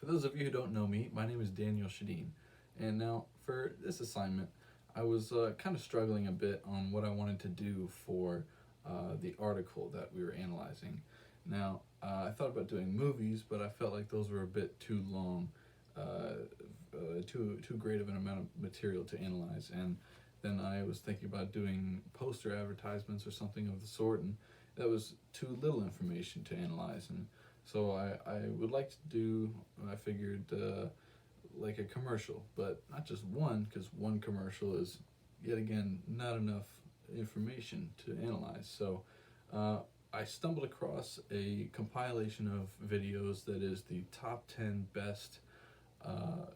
For those of you who don't know me, my name is Daniel Sjoden, and now for this assignment, I was kind of struggling a bit on what I wanted to do for the article that we were analyzing. Now, I thought about doing movies, but I felt like those were a bit too long, too great of an amount of material to analyze, and then I was thinking about doing poster advertisements or something of the sort, and that was too little information to analyze, and so I would like to do, I figured, like a commercial, but not just one, because one commercial is, yet again, not enough information to analyze. So I stumbled across a compilation of videos that is the top 10 best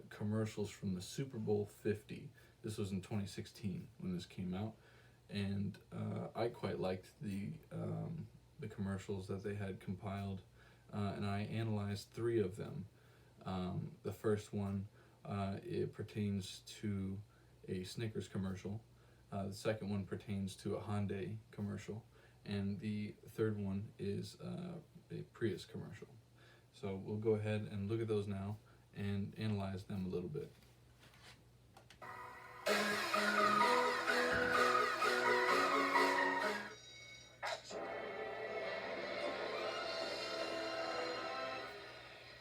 commercials from the Super Bowl 50. This was in 2016 when this came out, and I quite liked the commercials that they had compiled, and I analyzed 3 of them. The first one, it pertains to a Snickers commercial. The second one pertains to a Hyundai commercial, and the third one is a Prius commercial. So we'll go ahead and look at those now and analyze them a little bit.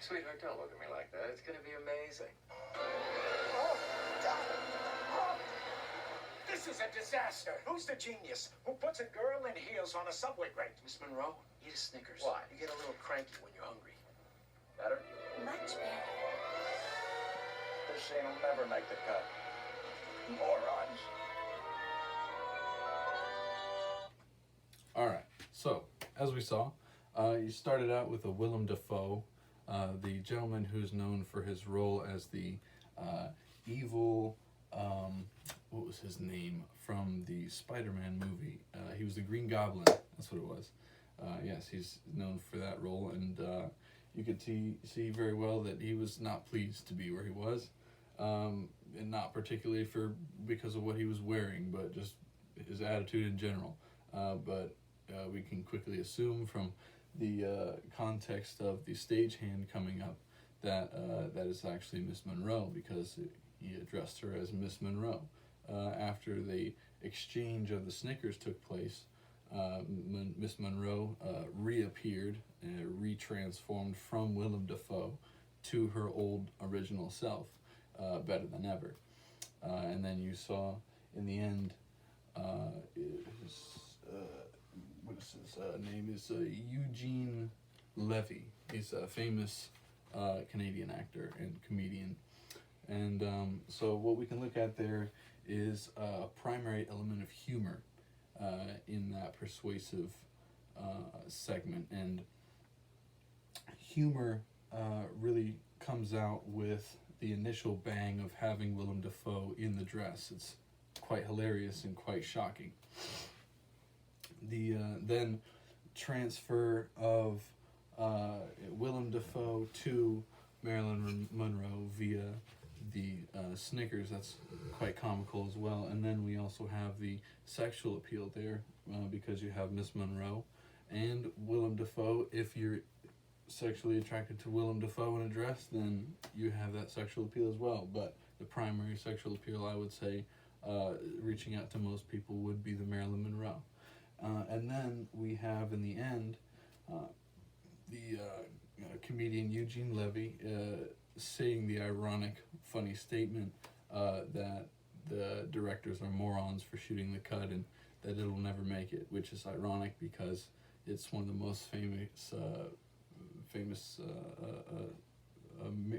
Sweetheart, don't look at me like that. It's going to be amazing. Oh, darling. Oh. This is a disaster. Who's the genius who puts a girl in heels on a subway grate? Miss Monroe, eat a Snickers. Why? You get a little cranky when you're hungry. Better? Much better. This scene will never make the cut. Morons. All right, so as we saw, you started out with a Willem Dafoe, the gentleman who's known for his role as the evil, what was his name, from the Spider-Man movie. He was the Green Goblin, that's what it was. Yes, he's known for that role, and you could see very well that he was not pleased to be where he was, and not particularly because of what he was wearing, but just his attitude in general. But we can quickly assume from the context of the stagehand coming up that that is actually Miss Monroe, because he addressed her as Miss Monroe. After the exchange of the Snickers took place, Miss Monroe reappeared, retransformed from Willem Dafoe to her old original self, better than ever. And then you saw in the end, what is his name? Is Eugene Levy. He's a famous Canadian actor and comedian. And so what we can look at there is a primary element of humor in that persuasive segment. And humor really comes out with the initial bang of having Willem Dafoe in the dress. It's quite hilarious and quite shocking. The then transfer of Willem Dafoe to Marilyn Monroe via the Snickers, that's quite comical as well. And then we also have the sexual appeal there, because you have Miss Monroe and Willem Dafoe. If you're sexually attracted to Willem Dafoe in a dress, then you have that sexual appeal as well. But the primary sexual appeal, I would say, reaching out to most people, would be the Marilyn Monroe. And then we have, in the end, the comedian Eugene Levy saying the ironic, funny statement that the directors are morons for shooting the cut and that it'll never make it, which is ironic because it's one of the most famous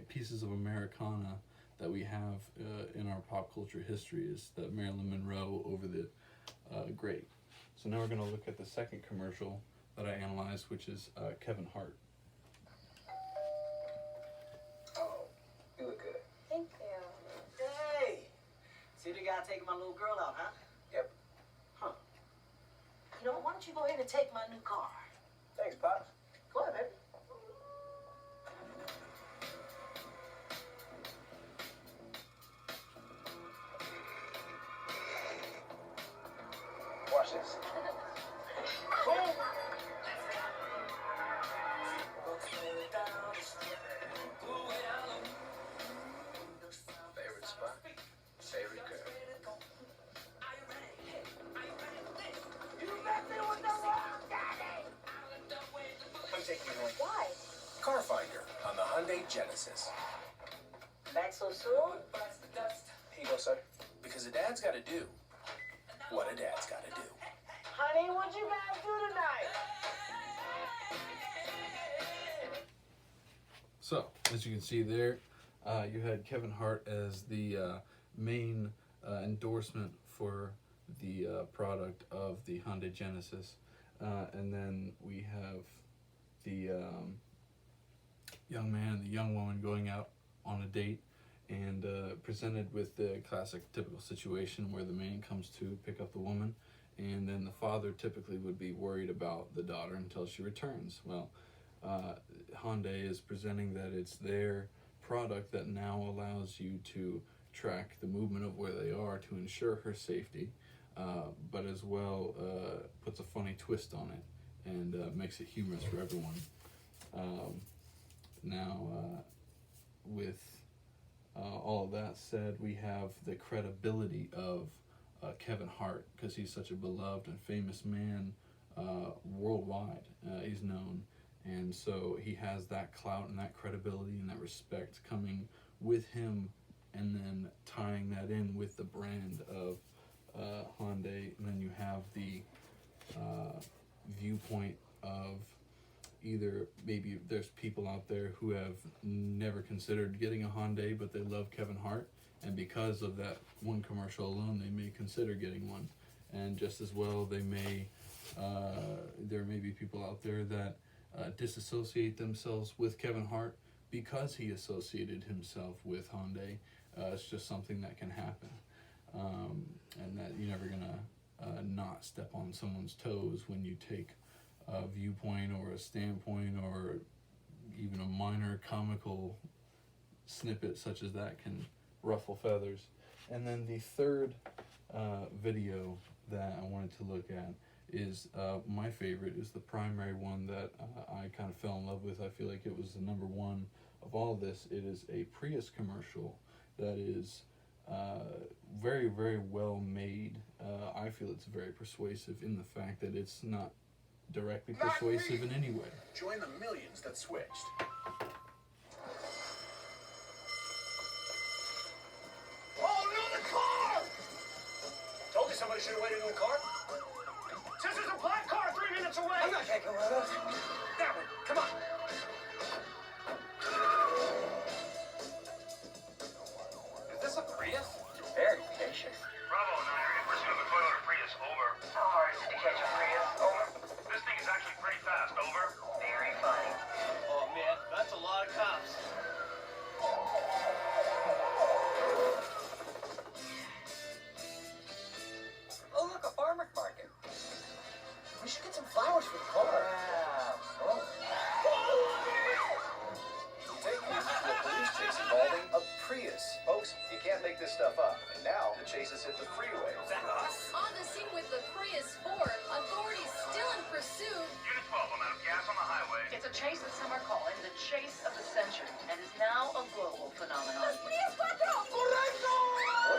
pieces of Americana that we have in our pop culture history, is that Marilyn Monroe over the grate. So now we're going to look at the second commercial that I analyzed, which is Kevin Hart. Oh, you look good. Thank you. Hey! See the guy taking my little girl out, huh? Yep. Huh. You know, why don't you go ahead and take my new car? Thanks, Pops. Go ahead, baby. Watch this. Boom! Hyundai Genesis. Back so soon? Here you go, sir. Because a dad's got to do what a dad's got to do. Honey, what you guys do tonight? So, as you can see there, you had Kevin Hart as the main endorsement for the product of the Hyundai Genesis. And then we have the young man and the young woman going out on a date and presented with the classic typical situation where the man comes to pick up the woman, and then the father typically would be worried about the daughter until she returns. Well, Hyundai is presenting that it's their product that now allows you to track the movement of where they are to ensure her safety, but as well puts a funny twist on it and makes it humorous for everyone. Now, with all of that said, we have the credibility of Kevin Hart, because he's such a beloved and famous man worldwide. He's known, and so he has that clout and that credibility and that respect coming with him, and then tying that in with the brand of Hyundai. And then you have the viewpoint of either maybe there's people out there who have never considered getting a Hyundai, but they love Kevin Hart, and because of that one commercial alone, they may consider getting one. And just as well, they may there may be people out there that disassociate themselves with Kevin Hart because he associated himself with Hyundai. It's just something that can happen, and that you're never gonna not step on someone's toes when you take a viewpoint or a standpoint or even a minor comical snippet such as that can ruffle feathers. And then the third video that I wanted to look at is my favorite, is the primary one that I kind of fell in love with. I feel like it was the number one of all of this. It is a Prius commercial that is very, very well made. I feel it's very persuasive in the fact that it's not directly persuasive in any way. Join the millions that switched. Oh, no, the car! Told you somebody should have waited in the car. Says there's a black car 3 minutes away. I'm not taking one of those. That one, come on. Is this a Prius? Very spacious. Bravo, 9, in pursuit of a Toyota Prius, over. How hard is it to catch a Prius? Over. This thing is actually pretty fast, over. Very funny. Oh, man, that's a lot of cops. Oh, look, a farmer's market. We should get some flowers for the car. Oh. Taking you to a police chase involving a Prius. Folks, you can't make this stuff up. And now the chase has hit the freeway. Is that us? On the scene with the Prius 4, authorities still in pursuit. Unit 12, I'm out of gas on the highway. It's a chase that some are calling the chase of the century and is now a global phenomenon. What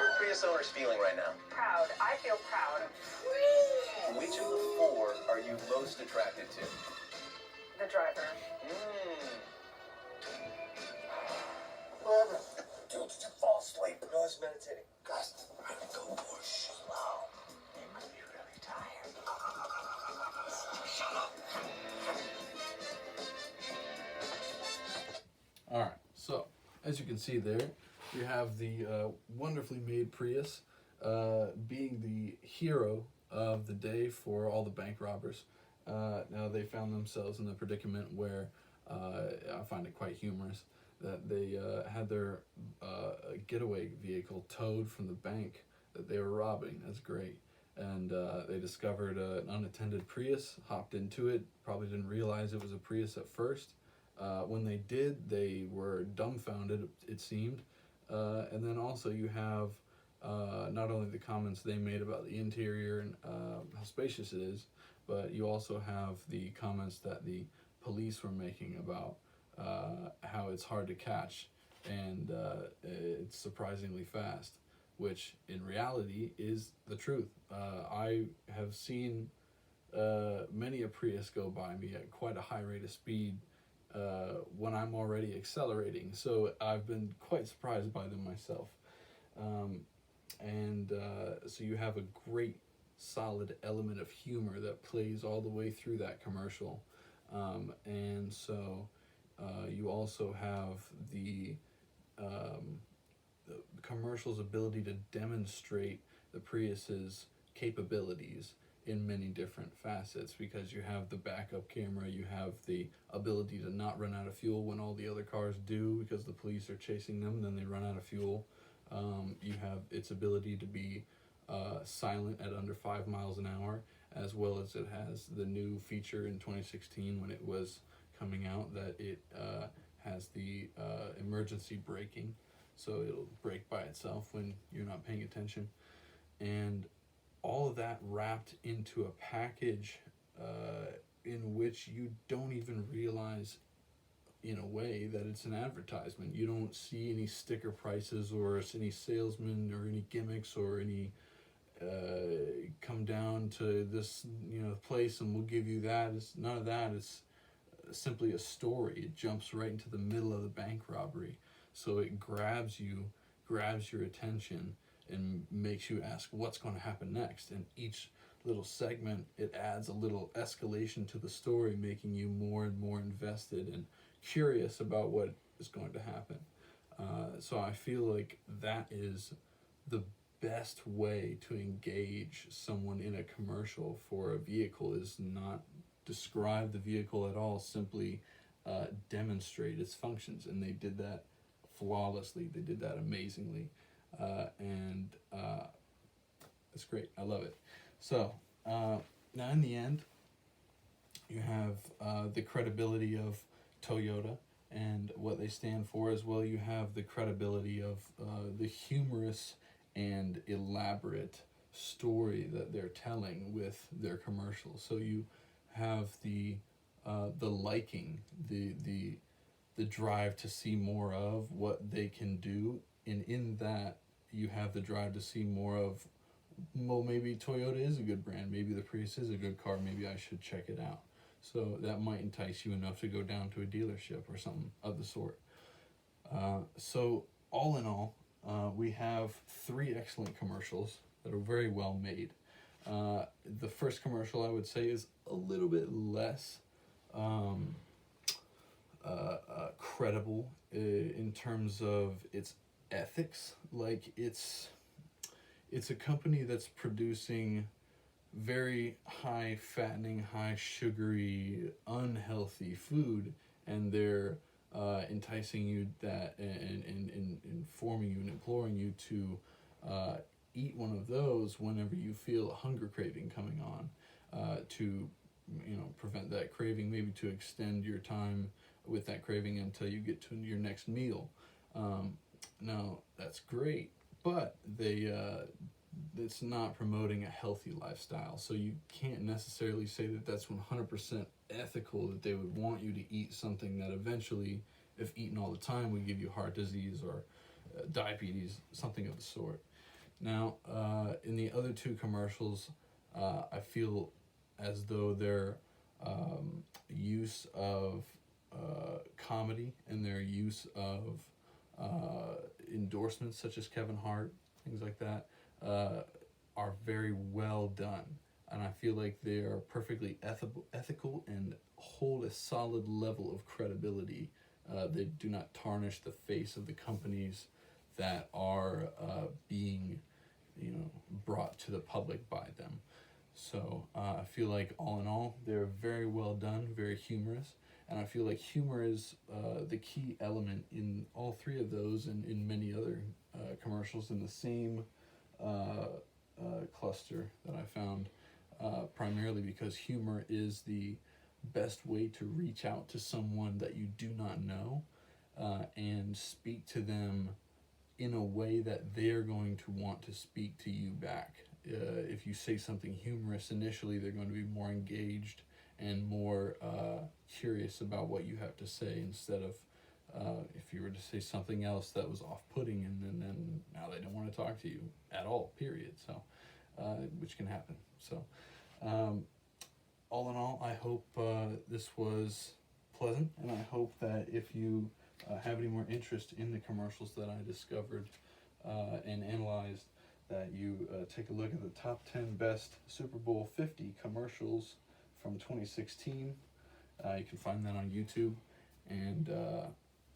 are Prius owners feeling right now? Proud. I feel proud. Which of the four are you most attracted to? The driver. Dude, did you fall asleep? No, I was meditating. Guys, I'm gonna go more slow. They must be really tired. Shut up. Alright, so as you can see there, you have the wonderfully made Prius being the hero of the day for all the bank robbers. Now they found themselves in the predicament where I find it quite humorous that they had their getaway vehicle towed from the bank that they were robbing. That's great. And they discovered an unattended Prius, hopped into it, probably didn't realize it was a Prius at first. When they did, they were dumbfounded, it seemed. And then also you have not only the comments they made about the interior and how spacious it is, but you also have the comments that the police were making about how it's hard to catch and it's surprisingly fast, which in reality is the truth. I have seen many a Prius go by me at quite a high rate of speed, when I'm already accelerating. So I've been quite surprised by them myself. So you have a great solid element of humor that plays all the way through that commercial. You also have the commercial's ability to demonstrate the Prius's capabilities in many different facets, because you have the backup camera, you have the ability to not run out of fuel when all the other cars do because the police are chasing them, then they run out of fuel. You have its ability to be silent at under 5 miles an hour, as well as it has the new feature in 2016 when it was coming out that it has the emergency braking, so it'll brake by itself when you're not paying attention. And all of that wrapped into a package in which you don't even realize, in a way, that it's an advertisement. You don't see any sticker prices or any salesmen or any gimmicks or any come down to this place and we'll give you that. It's none of that. It's simply a story. It jumps right into the middle of the bank robbery, so it grabs your attention and makes you ask what's going to happen next. And each little segment, it adds a little escalation to the story, making you more and more invested and curious about what is going to happen. So I feel like that is the best way to engage someone in a commercial for a vehicle, is not describe the vehicle at all, simply demonstrate its functions. And they did that flawlessly. They did that amazingly. It's great. I love it. So now in the end, you have the credibility of Toyota and what they stand for, as well. You have the credibility of the humorous and elaborate story that they're telling with their commercials. So you have the liking, the drive to see more of what they can do, and in that you have the drive to see more of, well, maybe Toyota is a good brand, maybe the Prius is a good car, maybe I should check it out. So that might entice you enough to go down to a dealership or something of the sort. So all in all, we have 3 excellent commercials that are very well made. The first commercial, I would say, is a little bit less credible in terms of its ethics. Like, it's a company that's producing very high fattening, high sugary, unhealthy food, and they're enticing you that and informing you and imploring you to eat one of those whenever you feel a hunger craving coming on, to prevent that craving, maybe to extend your time with that craving until you get to your next meal. Now that's great, but it's not promoting a healthy lifestyle, so you can't necessarily say that that's 100% ethical, that they would want you to eat something that eventually, if eaten all the time, would give you heart disease or diabetes, something of the sort. Now, in the other 2 commercials, I feel as though their use of comedy and their use of endorsements such as Kevin Hart, things like that, are very well done. And I feel like they are perfectly ethical and hold a solid level of credibility. They do not tarnish the face of the companies that are being brought to the public by them. So I feel like all in all, they're very well done, very humorous. And I feel like humor is the key element in all 3 of those, and in many other commercials in the same cluster that I found, primarily because humor is the best way to reach out to someone that you do not know and speak to them in a way that they're going to want to speak to you back. If you say something humorous initially, they're going to be more engaged and more curious about what you have to say, instead of if you were to say something else that was off-putting, and then now they don't want to talk to you at all, period. So, which can happen. So, all in all, I hope this was pleasant, and I hope that if you have any more interest in the commercials that I discovered and analyzed, that you take a look at the top 10 best Super Bowl 50 commercials from 2016. You can find that on YouTube, and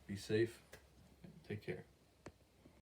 be safe. Take care.